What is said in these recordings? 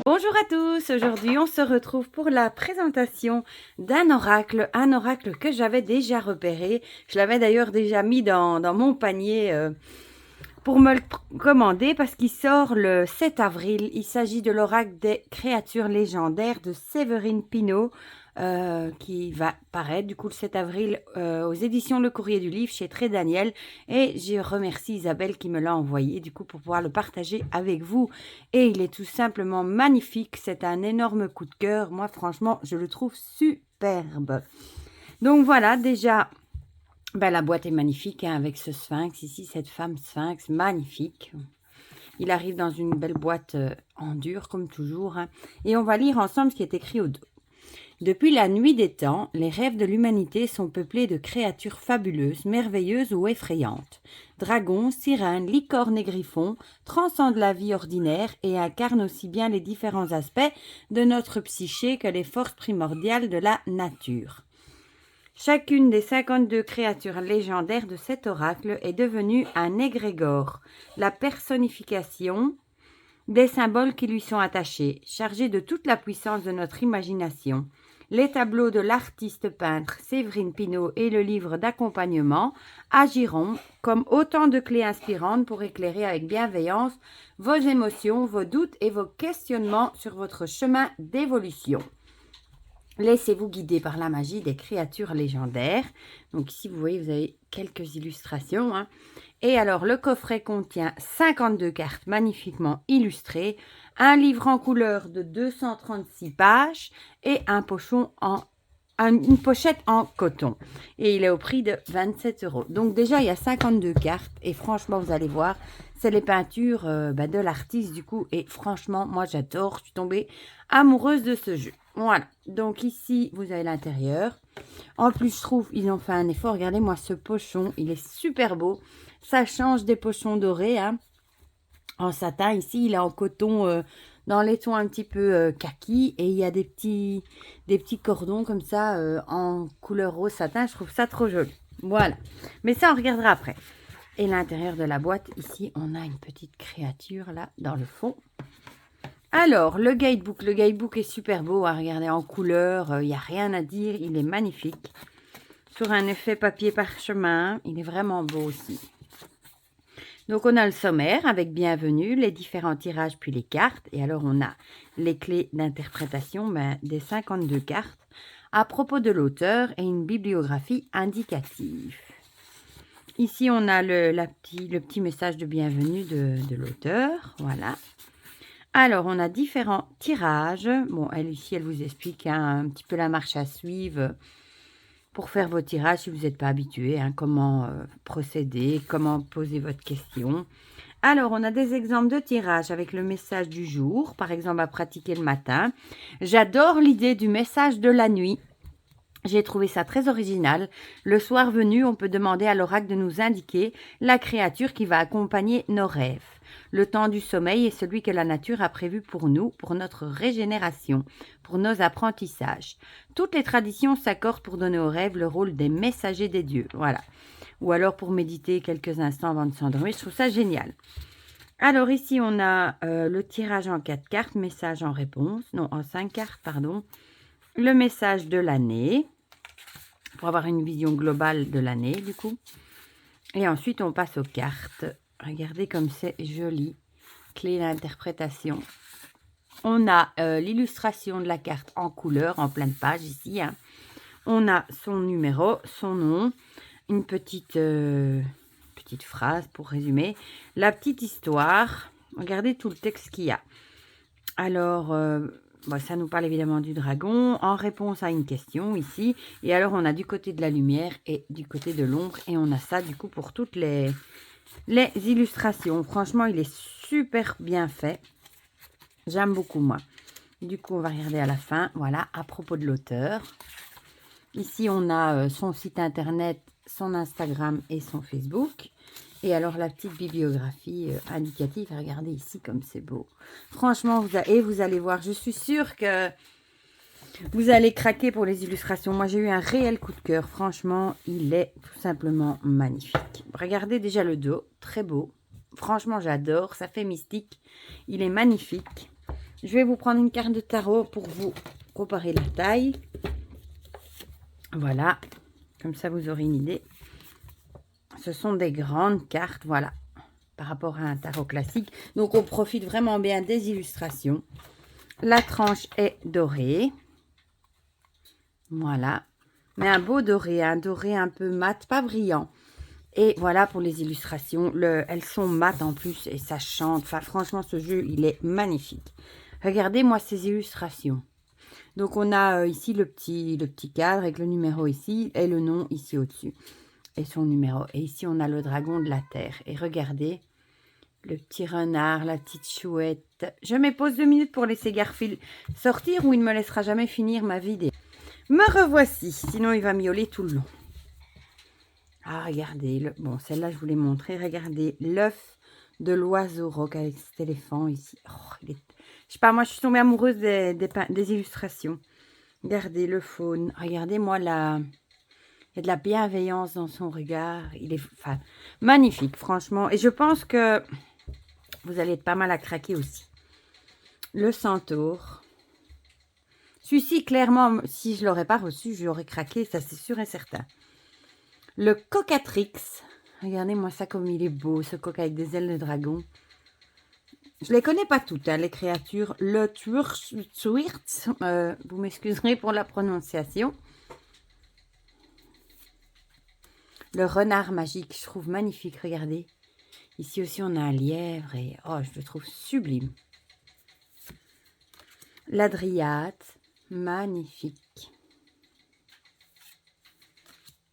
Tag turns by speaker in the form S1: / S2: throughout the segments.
S1: Bonjour à tous, aujourd'hui on se retrouve pour la présentation d'un oracle, un oracle que j'avais déjà repéré. Je l'avais d'ailleurs déjà mis dans mon panier pour me le commander parce qu'il sort le 7 avril. Il s'agit de l'oracle des créatures légendaires de Séverine Pinault qui va paraître du coup le 7 avril aux éditions Le Courrier du Livre chez Très Daniel. Et je remercie Isabelle qui me l'a envoyé du coup pour pouvoir le partager avec vous. Et il est tout simplement magnifique. C'est un énorme coup de cœur. Moi franchement je le trouve superbe. Donc voilà, déjà la boîte est magnifique hein, avec ce sphinx ici, cette femme sphinx magnifique. Il arrive dans une belle boîte en dur comme toujours hein, et on va lire ensemble ce qui est écrit au dos. Depuis la nuit des temps, les rêves de l'humanité sont peuplés de créatures fabuleuses, merveilleuses ou effrayantes. Dragons, sirènes, licornes et griffons transcendent la vie ordinaire et incarnent aussi bien les différents aspects de notre psyché que les forces primordiales de la nature. Chacune des 52 créatures légendaires de cet oracle est devenue un égrégore, la personnification des symboles qui lui sont attachés, chargés de toute la puissance de notre imagination. Les tableaux de l'artiste peintre Séverine Pinault et le livre d'accompagnement agiront comme autant de clés inspirantes pour éclairer avec bienveillance vos émotions, vos doutes et vos questionnements sur votre chemin d'évolution. Laissez-vous guider par la magie des créatures légendaires. Donc ici, vous voyez, vous avez quelques illustrations. Hein. Et alors, le coffret contient 52 cartes magnifiquement illustrées, un livre en couleur de 236 pages et une pochette en coton. Et il est au prix de 27 €. Donc déjà, il y a 52 cartes. Et franchement, vous allez voir, c'est les peintures de l'artiste du coup. Et franchement, moi, j'adore. Je suis tombée amoureuse de ce jeu. Voilà, donc ici, vous avez l'intérieur. En plus, je trouve, ils ont fait un effort. Regardez-moi ce pochon, il est super beau. Ça change des pochons dorés, hein, en satin. Ici, il est en coton dans les tons un petit peu kaki. Et il y a des petits cordons comme ça en couleur rose satin. Je trouve ça trop joli. Voilà, mais ça, on regardera après. Et l'intérieur de la boîte, ici, on a une petite créature là, dans le fond. Alors, le guidebook est super beau, hein, regardez, en couleur, il n'y a rien à dire, il est magnifique. Sur un effet papier parchemin, il est vraiment beau aussi. Donc, on a le sommaire avec bienvenue, les différents tirages puis les cartes. Et alors, on a les clés d'interprétation des 52 cartes à propos de l'auteur et une bibliographie indicative. Ici, on a le petit message de bienvenue de l'auteur, voilà. Alors, on a différents tirages. Bon, elle ici, elle vous explique hein, un petit peu la marche à suivre pour faire vos tirages si vous n'êtes pas habitué, hein, comment procéder, comment poser votre question. Alors, on a des exemples de tirages avec le message du jour, par exemple à pratiquer le matin. J'adore l'idée du message de la nuit. J'ai trouvé ça très original. Le soir venu, on peut demander à l'oracle de nous indiquer la créature qui va accompagner nos rêves. Le temps du sommeil est celui que la nature a prévu pour nous, pour notre régénération, pour nos apprentissages. Toutes les traditions s'accordent pour donner aux rêves le rôle des messagers des dieux. Voilà. Ou alors pour méditer quelques instants avant de s'endormir. Je trouve ça génial. Alors ici, on a le tirage en 4 cartes, message en réponse. Non, en 5 cartes, pardon. Le message de l'année, pour avoir une vision globale de l'année, du coup. Et ensuite, on passe aux cartes. Regardez comme c'est joli. Clé d'interprétation. On a l'illustration de la carte en couleur, en pleine page ici. Hein. On a son numéro, son nom, une petite phrase pour résumer. La petite histoire. Regardez tout le texte qu'il y a. Alors, ça nous parle évidemment du dragon, en réponse à une question ici. Et alors, on a du côté de la lumière et du côté de l'ombre. Et on a ça, du coup, pour toutes les illustrations. Franchement, il est super bien fait. J'aime beaucoup, moi. Du coup, on va regarder à la fin. Voilà, à propos de l'auteur. Ici, on a son site internet, son Instagram et son Facebook. Et alors, la petite bibliographie indicative. Regardez ici comme c'est beau. Franchement, vous allez voir, je suis sûre que vous allez craquer pour les illustrations. Moi, j'ai eu un réel coup de cœur. Franchement, il est tout simplement magnifique. Regardez déjà le dos, très beau. Franchement, j'adore. Ça fait mystique. Il est magnifique. Je vais vous prendre une carte de tarot pour vous comparer la taille. Voilà, comme ça vous aurez une idée. Ce sont des grandes cartes, voilà, par rapport à un tarot classique. Donc on profite vraiment bien des illustrations. La tranche est dorée. Voilà, mais un beau doré, un doré un peu mat, pas brillant. Et voilà pour les illustrations. Elles sont mates en plus et ça chante. Enfin, franchement, ce jeu, il est magnifique. Regardez-moi ces illustrations. Donc, on a ici le petit cadre avec le numéro ici et le nom ici au-dessus. Et son numéro. Et ici, on a le dragon de la terre. Et regardez, le petit renard, la petite chouette. Je me pose 2 minutes pour laisser Garfield sortir ou il ne me laissera jamais finir ma vidéo. Me revoici, sinon il va miauler tout le long. Ah, regardez, bon, celle-là, je vous l'ai montré. Regardez, l'œuf de l'oiseau roc avec cet éléphant ici. Oh, je sais pas, moi, je suis tombée amoureuse des illustrations. Regardez le faune. Regardez-moi là. Il y a de la bienveillance dans son regard. Il est magnifique, franchement. Et je pense que vous allez être pas mal à craquer aussi. Le centaure. Celui-ci, clairement, si je ne l'aurais pas reçu, j'aurais craqué. Ça, c'est sûr et certain. Le cocatrix. Regardez-moi ça comme il est beau, ce coq avec des ailes de dragon. Je ne les connais pas toutes, hein, les créatures. Le Twirtz, vous m'excuserez pour la prononciation. Le renard magique, je trouve magnifique, regardez. Ici aussi, on a un lièvre et oh, je le trouve sublime. La dryade, magnifique.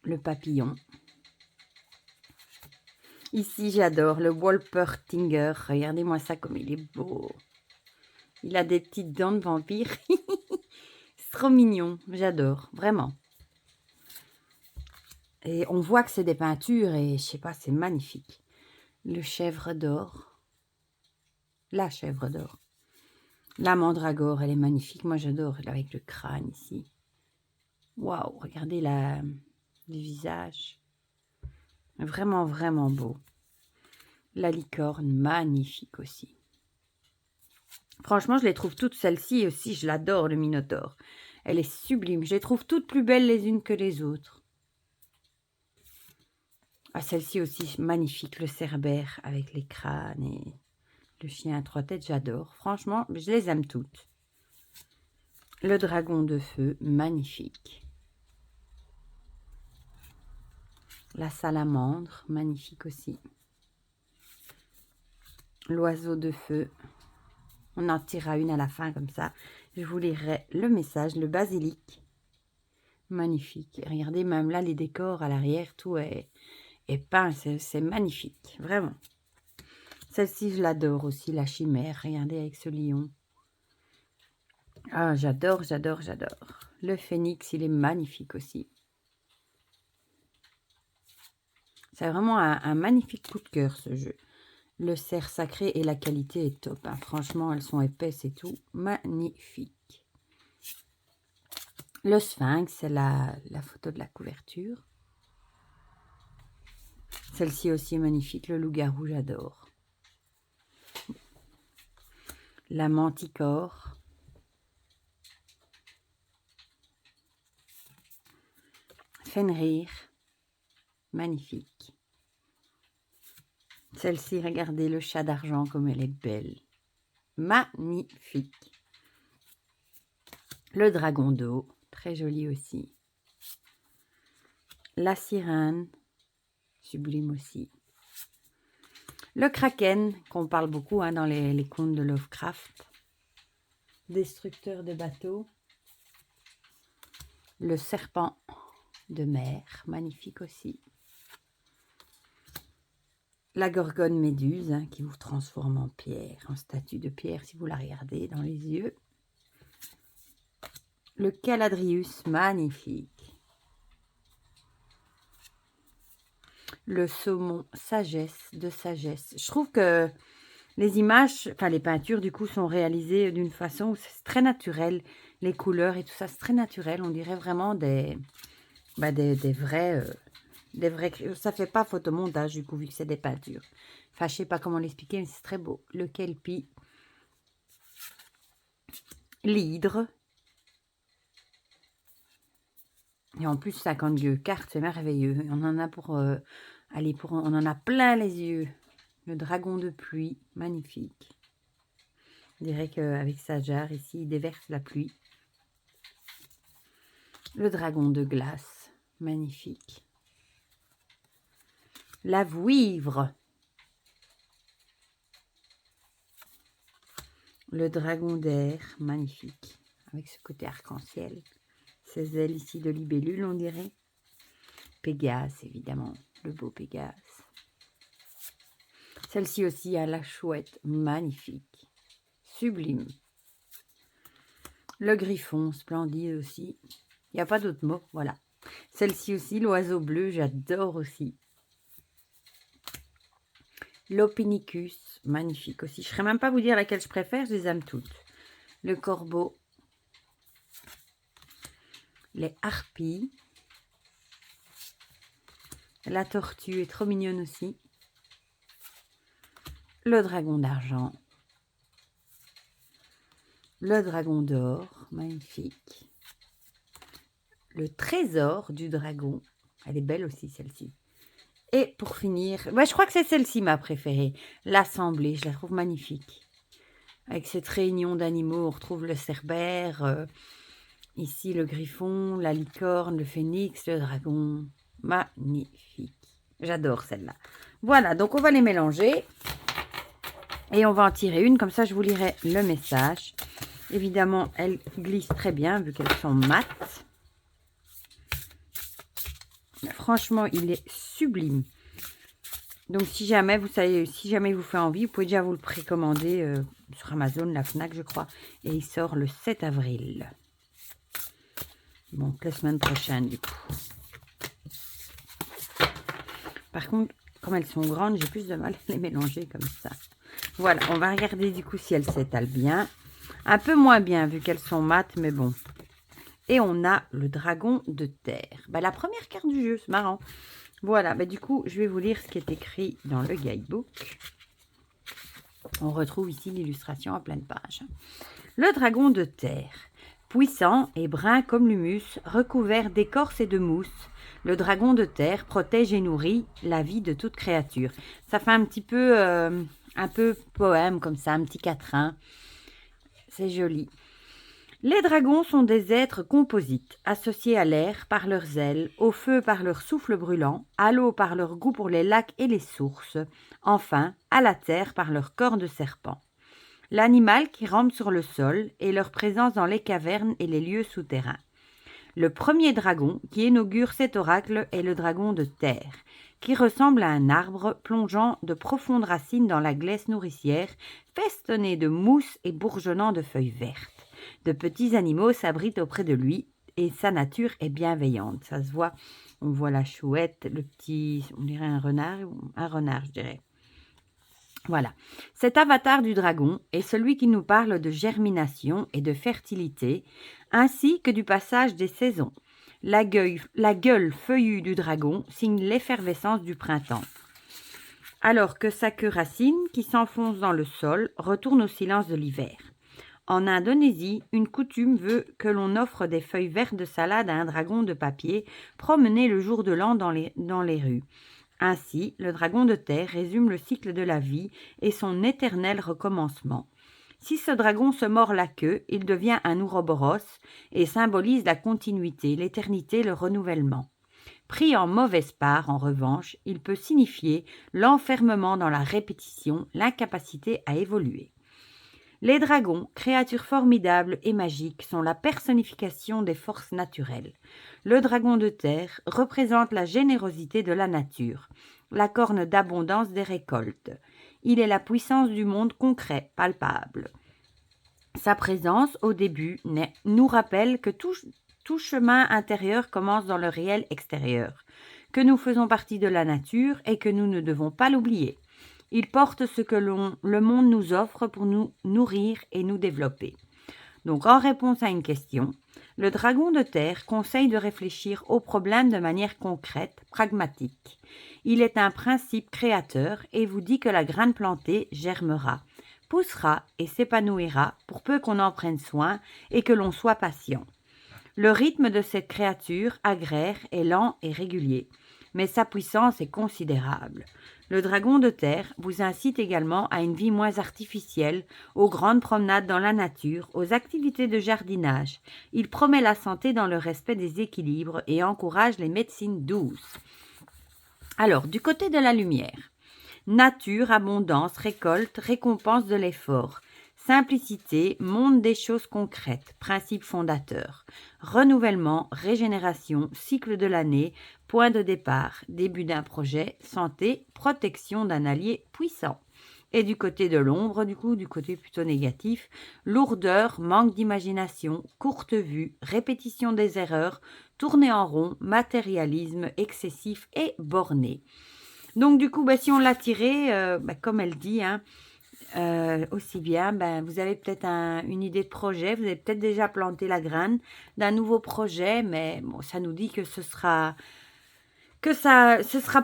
S1: Le papillon. Ici, j'adore le Wolpertinger. Regardez-moi ça comme il est beau. Il a des petites dents de vampire. C'est trop mignon. J'adore, vraiment. Et on voit que c'est des peintures et je sais pas, c'est magnifique. Le chèvre d'or. La chèvre d'or. La mandragore, elle est magnifique. Moi, j'adore avec le crâne ici. Waouh, regardez le visage. Vraiment, vraiment beau. La licorne, magnifique aussi. Franchement, je les trouve toutes, celles-ci aussi, je l'adore, le minotaure. Elle est sublime. Je les trouve toutes plus belles les unes que les autres. Ah, celle-ci aussi, magnifique, le cerbère avec les crânes et le chien à 3 têtes, j'adore. Franchement, je les aime toutes. Le dragon de feu, magnifique. La salamandre, magnifique aussi. L'oiseau de feu. On en tirera une à la fin comme ça. Je vous lirai le message. Le basilic. Magnifique. Regardez même là les décors à l'arrière. Tout est peint. C'est magnifique. Vraiment. Celle-ci, je l'adore aussi. La chimère. Regardez avec ce lion. Ah, j'adore, j'adore, j'adore. Le phénix, il est magnifique aussi. C'est vraiment un magnifique coup de cœur, ce jeu. Le cerf sacré et la qualité est top. Hein. Franchement, elles sont épaisses et tout. Magnifique. Le sphinx, c'est la photo de la couverture. Celle-ci aussi est magnifique. Le loup-garou, j'adore. La manticore. Fenrir. Magnifique. Celle-ci, regardez le chat d'argent comme elle est belle. Magnifique. Le dragon d'eau, très joli aussi. La sirène, sublime aussi. Le kraken, qu'on parle beaucoup hein, dans les contes de Lovecraft. Destructeur de bateaux. Le serpent de mer, magnifique aussi. La gorgone méduse, hein, qui vous transforme en pierre, en statue de pierre, si vous la regardez dans les yeux. Le caladrius, magnifique. Le saumon, sagesse de sagesse. Je trouve que les images, enfin les peintures, du coup, sont réalisées d'une façon où c'est très naturel. Les couleurs et tout ça, c'est très naturel. On dirait vraiment des vrais... ça fait pas photomontage du coup vu que c'est des peintures. Enfin je sais pas comment l'expliquer mais c'est très beau. Le kelpie. l'hydre. Et en plus, 52 cartes, c'est merveilleux. On en a on en a plein les yeux. Le dragon de pluie, magnifique. On dirait qu'avec sa jarre ici, il déverse la pluie. Le dragon de glace, magnifique. La vouivre. Le dragon d'air, magnifique. Avec ce côté arc-en-ciel. Ces ailes ici de libellule, on dirait. Pégase, évidemment. Le beau Pégase. Celle-ci aussi a la chouette, magnifique. Sublime. Le griffon, splendide aussi. Il n'y a pas d'autre mot, voilà. Celle-ci aussi, l'oiseau bleu, j'adore aussi. L'Opinicus, magnifique aussi. Je ne saurais même pas vous dire laquelle je préfère, je les aime toutes. Le corbeau. Les harpies. La tortue est trop mignonne aussi. Le dragon d'argent. Le dragon d'or, magnifique. Le trésor du dragon. Elle est belle aussi, celle-ci. Et pour finir, je crois que c'est celle-ci ma préférée. L'assemblée, je la trouve magnifique. Avec cette réunion d'animaux, on retrouve le cerbère, ici le griffon, la licorne, le phénix, le dragon. Magnifique. J'adore celle-là. Voilà, donc on va les mélanger. Et on va en tirer une, comme ça je vous lirai le message. Évidemment, elles glissent très bien vu qu'elles sont mates. Franchement, il est sublime. Donc, si jamais vous fait envie, vous pouvez déjà vous le précommander sur Amazon, la Fnac, je crois. Et il sort le 7 avril. Donc, la semaine prochaine, du coup. Par contre, comme elles sont grandes, j'ai plus de mal à les mélanger comme ça. Voilà, on va regarder du coup si elles s'étalent bien. Un peu moins bien vu qu'elles sont mates, mais bon. Et on a le dragon de terre. La première carte du jeu, c'est marrant. Voilà, du coup, je vais vous lire ce qui est écrit dans le guidebook. On retrouve ici l'illustration à pleine page. Le dragon de terre. Puissant et brun comme l'humus, recouvert d'écorce et de mousse, le dragon de terre protège et nourrit la vie de toute créature. Ça fait un petit peu, un peu poème comme ça, un petit quatrain. C'est joli. Les dragons sont des êtres composites, associés à l'air par leurs ailes, au feu par leur souffle brûlant, à l'eau par leur goût pour les lacs et les sources, enfin à la terre par leur corps de serpent. L'animal qui rampe sur le sol et leur présence dans les cavernes et les lieux souterrains. Le premier dragon qui inaugure cet oracle est le dragon de terre, qui ressemble à un arbre plongeant de profondes racines dans la glaise nourricière, festonné de mousse et bourgeonnant de feuilles vertes. De petits animaux s'abritent auprès de lui et sa nature est bienveillante. Ça se voit, on voit la chouette, le petit, on dirait un renard je dirais. Voilà, cet avatar du dragon est celui qui nous parle de germination et de fertilité, ainsi que du passage des saisons. La gueule feuillue du dragon signe l'effervescence du printemps, alors que sa queue racine, qui s'enfonce dans le sol, retourne au silence de l'hiver. En Indonésie, une coutume veut que l'on offre des feuilles vertes de salade à un dragon de papier promené le jour de l'an dans les rues. Ainsi, le dragon de terre résume le cycle de la vie et son éternel recommencement. Si ce dragon se mord la queue, il devient un ouroboros et symbolise la continuité, l'éternité, le renouvellement. Pris en mauvaise part, en revanche, il peut signifier l'enfermement dans la répétition, l'incapacité à évoluer. Les dragons, créatures formidables et magiques, sont la personnification des forces naturelles. Le dragon de terre représente la générosité de la nature, la corne d'abondance des récoltes. Il est la puissance du monde concret, palpable. Sa présence, au début, nous rappelle que tout chemin intérieur commence dans le réel extérieur, que nous faisons partie de la nature et que nous ne devons pas l'oublier. Il porte ce que le monde nous offre pour nous nourrir et nous développer. Donc, en réponse à une question, le dragon de terre conseille de réfléchir aux problèmes de manière concrète, pragmatique. Il est un principe créateur et vous dit que la graine plantée germera. poussera et s'épanouira pour peu qu'on en prenne soin et que l'on soit patient. Le rythme de cette créature agraire est lent et régulier, mais sa puissance est considérable. Le dragon de terre vous incite également à une vie moins artificielle, aux grandes promenades dans la nature, aux activités de jardinage. Il promet la santé dans le respect des équilibres et encourage les médecines douces. Alors, du côté de la lumière, nature, abondance, récolte, récompense de l'effort. Simplicité, monde des choses concrètes, principe fondateur. Renouvellement, régénération, cycle de l'année, point de départ, début d'un projet, santé, protection d'un allié puissant. Et du côté de l'ombre, du côté plutôt négatif, lourdeur, manque d'imagination, courte vue, répétition des erreurs, tourner en rond, matérialisme excessif et borné. Donc du coup, si on l'a tiré, comme elle dit, aussi bien, vous avez peut-être une idée de projet, vous avez peut-être déjà planté la graine d'un nouveau projet, mais bon, ça nous dit que ce sera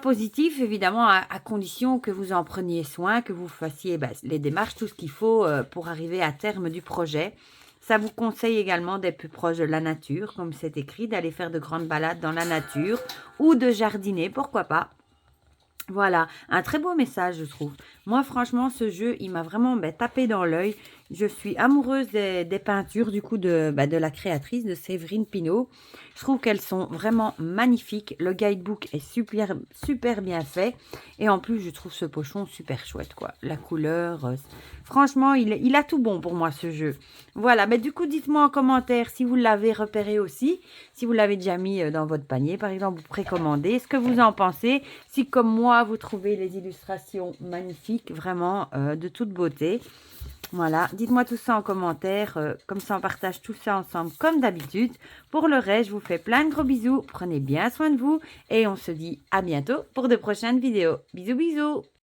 S1: positif, évidemment, à condition que vous en preniez soin, que vous fassiez les démarches, tout ce qu'il faut pour arriver à terme du projet. Ça vous conseille également d'être plus proche de la nature, comme c'est écrit, d'aller faire de grandes balades dans la nature ou de jardiner, pourquoi pas. Voilà, un très beau message, je trouve. Moi, franchement, ce jeu, il m'a vraiment tapé dans l'œil. Je suis amoureuse des peintures, du coup, de la créatrice, de Séverine Pinault. Je trouve qu'elles sont vraiment magnifiques. Le guidebook est super, super bien fait. Et en plus, je trouve ce pochon super chouette, quoi. La couleur, franchement, il a tout bon pour moi, ce jeu. Voilà, du coup, dites-moi en commentaire si vous l'avez repéré aussi. Si vous l'avez déjà mis dans votre panier, par exemple, vous précommandez. Ce que vous en pensez. Si, comme moi, vous trouvez les illustrations magnifiques, vraiment de toute beauté. Voilà, dites-moi tout ça en commentaire, comme ça on partage tout ça ensemble comme d'habitude. Pour le reste, je vous fais plein de gros bisous, prenez bien soin de vous et on se dit à bientôt pour de prochaines vidéos. Bisous bisous.